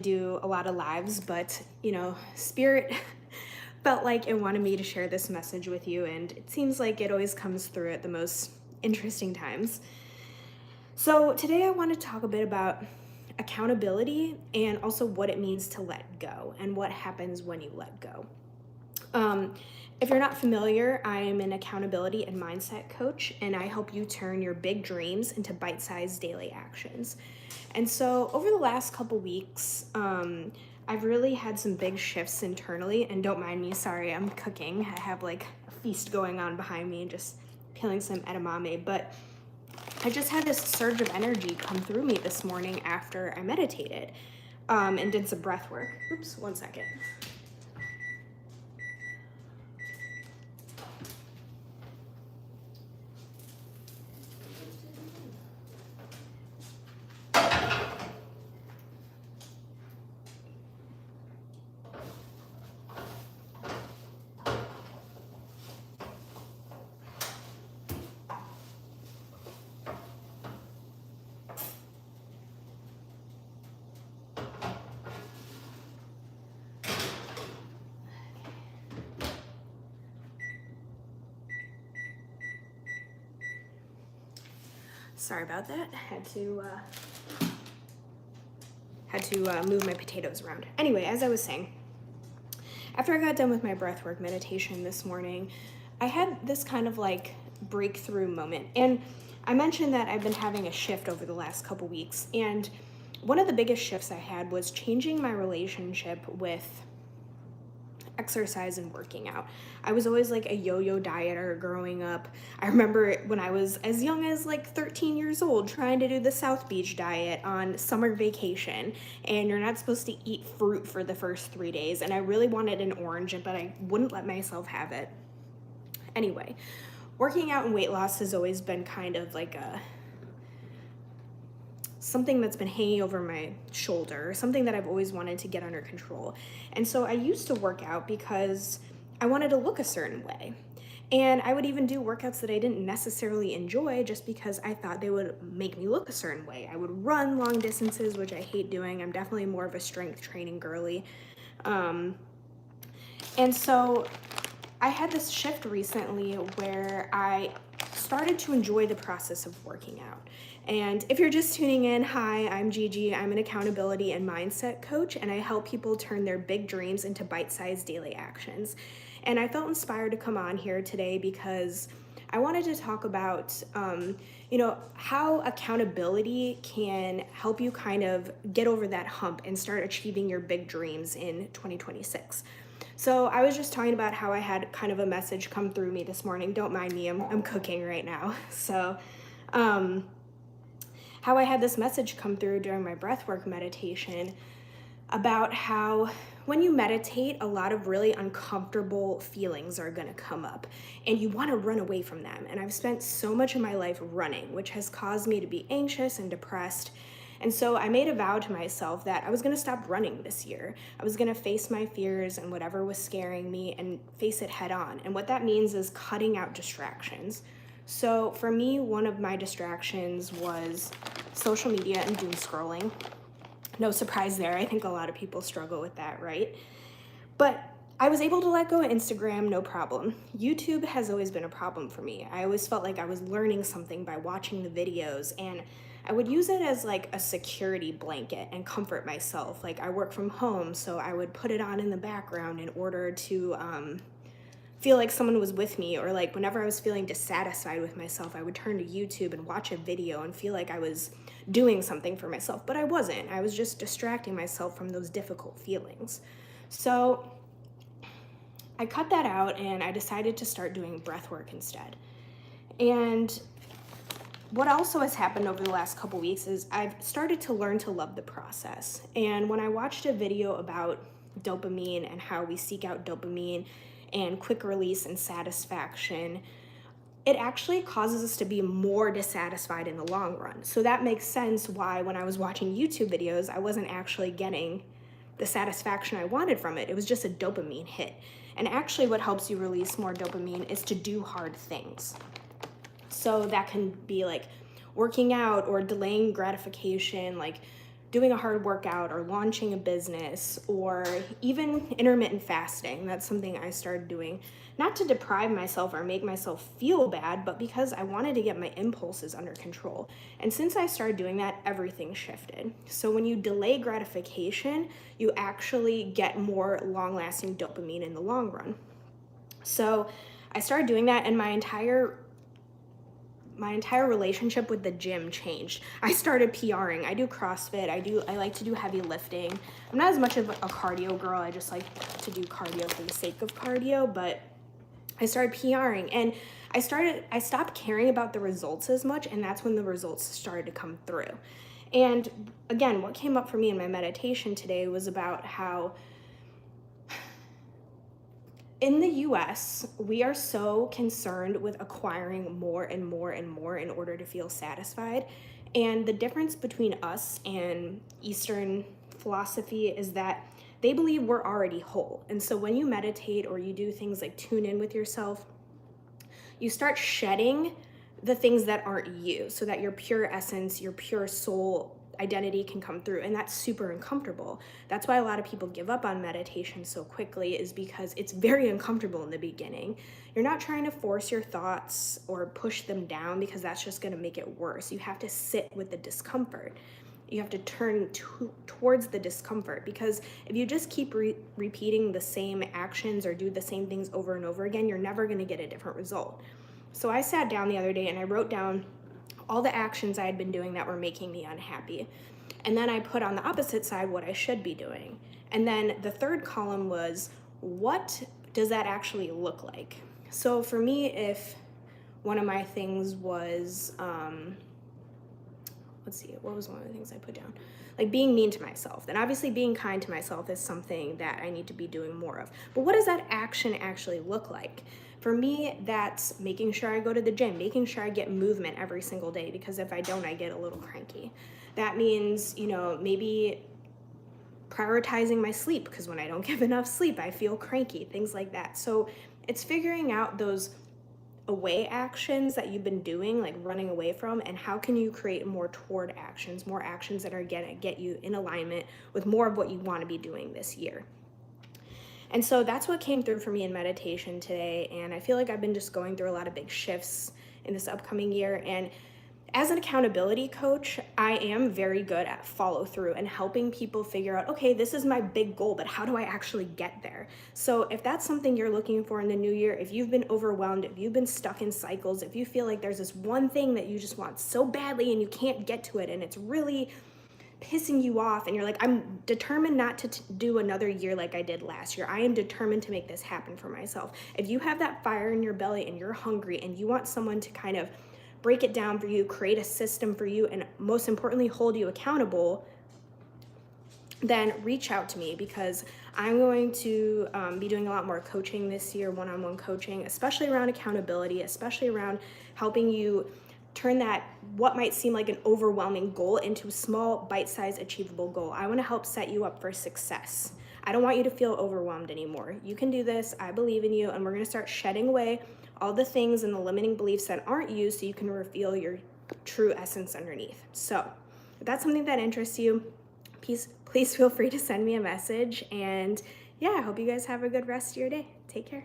do a lot of lives, but Spirit felt like it wanted me to share this message with you, and it seems like it always comes through at the most interesting times. So today I want to talk a bit about accountability and also what it means to let go and what happens when you let go. If you're not familiar, I am an accountability and mindset coach, and I help you turn your big dreams into bite-sized daily actions. And so over the last couple weeks, I've really had some big shifts internally, and don't mind me, sorry, I'm cooking. I have like a feast going on behind me and just peeling some edamame, but I just had this surge of energy come through me this morning after I meditated and did some breath work. Oops, one second. Sorry about that. Had to move my potatoes around. Anyway, as I was saying, after I got done with my breathwork meditation this morning, I had this kind of like breakthrough moment. And I mentioned that I've been having a shift over the last couple weeks. And one of the biggest shifts I had was changing my relationship with exercise and working out. I was always like a yo-yo dieter growing up. I remember when I was as young as like 13 years old trying to do the South Beach diet on summer vacation, and you're not supposed to eat fruit for the first 3 days, and I really wanted an orange, but I wouldn't let myself have it. Anyway, working out and weight loss has always been kind of like something that's been hanging over my shoulder, something that I've always wanted to get under control. And so I used to work out because I wanted to look a certain way. And I would even do workouts that I didn't necessarily enjoy just because I thought they would make me look a certain way. I would run long distances, which I hate doing. I'm definitely more of a strength training girly. And so I had this shift recently where I started to enjoy the process of working out. And if you're just tuning in, hi, I'm Gigi. I'm an accountability and mindset coach, and I help people turn their big dreams into bite-sized daily actions. And I felt inspired to come on here today because I wanted to talk about, how accountability can help you kind of get over that hump and start achieving your big dreams in 2026. So I was just talking about how I had kind of a message come through me this morning. Don't mind me, I'm cooking right now. So how I had this message come through during my breathwork meditation about how when you meditate, a lot of really uncomfortable feelings are gonna come up and you wanna run away from them. And I've spent so much of my life running, which has caused me to be anxious and depressed. And so I made a vow to myself that I was gonna stop running this year. I was gonna face my fears and whatever was scaring me and face it head on. And what that means is cutting out distractions. So for me, one of my distractions was social media and doom scrolling. No surprise there. I think a lot of people struggle with that, right? But I was able to let go of Instagram, no problem. YouTube has always been a problem for me. I always felt like I was learning something by watching the videos, and I would use it as like a security blanket and comfort myself. Like I work from home, so I would put it on in the background in order to feel like someone was with me, or like whenever I was feeling dissatisfied with myself, I would turn to YouTube and watch a video and feel like I was doing something for myself, but I wasn't. I was just distracting myself from those difficult feelings. So I cut that out and I decided to start doing breath work instead. And what also has happened over the last couple weeks is I've started to learn to love the process. And when I watched a video about dopamine and how we seek out dopamine and quick release and satisfaction, it actually causes us to be more dissatisfied in the long run. So that makes sense why when I was watching YouTube videos, I wasn't actually getting the satisfaction I wanted from it. It was just a dopamine hit. And actually what helps you release more dopamine is to do hard things. So that can be like working out or delaying gratification, like doing a hard workout or launching a business, or even intermittent fasting. That's something I started doing, not to deprive myself or make myself feel bad, but because I wanted to get my impulses under control. And since I started doing that, everything shifted. So when you delay gratification, you actually get more long-lasting dopamine in the long run. So I started doing that, and my entire relationship with the gym changed. I started PRing. I do CrossFit. I like to do heavy lifting. I'm not as much of a cardio girl. I just like to do cardio for the sake of cardio, but I started PRing, and I stopped caring about the results as much, and that's when the results started to come through. And again, what came up for me in my meditation today was about how in the US, we are so concerned with acquiring more and more and more in order to feel satisfied. And the difference between us and Eastern philosophy is that they believe we're already whole. And so when you meditate or you do things like tune in with yourself, you start shedding the things that aren't you, so that your pure essence, your pure soul identity can come through. And that's super uncomfortable. That's why a lot of people give up on meditation so quickly, is because it's very uncomfortable in the beginning. You're not trying to force your thoughts or push them down, because that's just going to make it worse. You have to sit with the discomfort. You have to turn towards the discomfort, because if you just keep repeating the same actions or do the same things over and over again, you're never going to get a different result. So I sat down the other day and I wrote down all the actions I had been doing that were making me unhappy. And then I put on the opposite side what I should be doing. And then the third column was, what does that actually look like? So for me, if one of my things was, let's see, what was one of the things I put down? Like being mean to myself. Then obviously being kind to myself is something that I need to be doing more of. But what does that action actually look like? For me, that's making sure I go to the gym, making sure I get movement every single day, because if I don't, I get a little cranky. That means, maybe prioritizing my sleep, because when I don't get enough sleep, I feel cranky, things like that. So it's figuring out those away actions that you've been doing, like running away from, and how can you create more toward actions, more actions that are gonna get you in alignment with more of what you want to be doing this year. And so that's what came through for me in meditation today. And I feel like I've been just going through a lot of big shifts in this upcoming year. And as an accountability coach, I am very good at follow through and helping people figure out, okay, this is my big goal, but how do I actually get there? So if that's something you're looking for in the new year, if you've been overwhelmed, if you've been stuck in cycles, if you feel like there's this one thing that you just want so badly and you can't get to it, and it's really pissing you off, and you're like, I'm determined not to do another year like I did last year. I am determined to make this happen for myself. If you have that fire in your belly and you're hungry and you want someone to kind of break it down for you, create a system for you, and most importantly, hold you accountable, then reach out to me, because I'm going to be doing a lot more coaching this year, one-on-one coaching, especially around accountability, especially around helping you turn that what might seem like an overwhelming goal into a small, bite-sized, achievable goal. I want to help set you up for success. I don't want you to feel overwhelmed anymore. You can do this. I believe in you, and we're going to start shedding away all the things and the limiting beliefs that aren't you, so you can reveal your true essence underneath. So if that's something that interests you, please feel free to send me a message. And yeah, I hope you guys have a good rest of your day. Take care.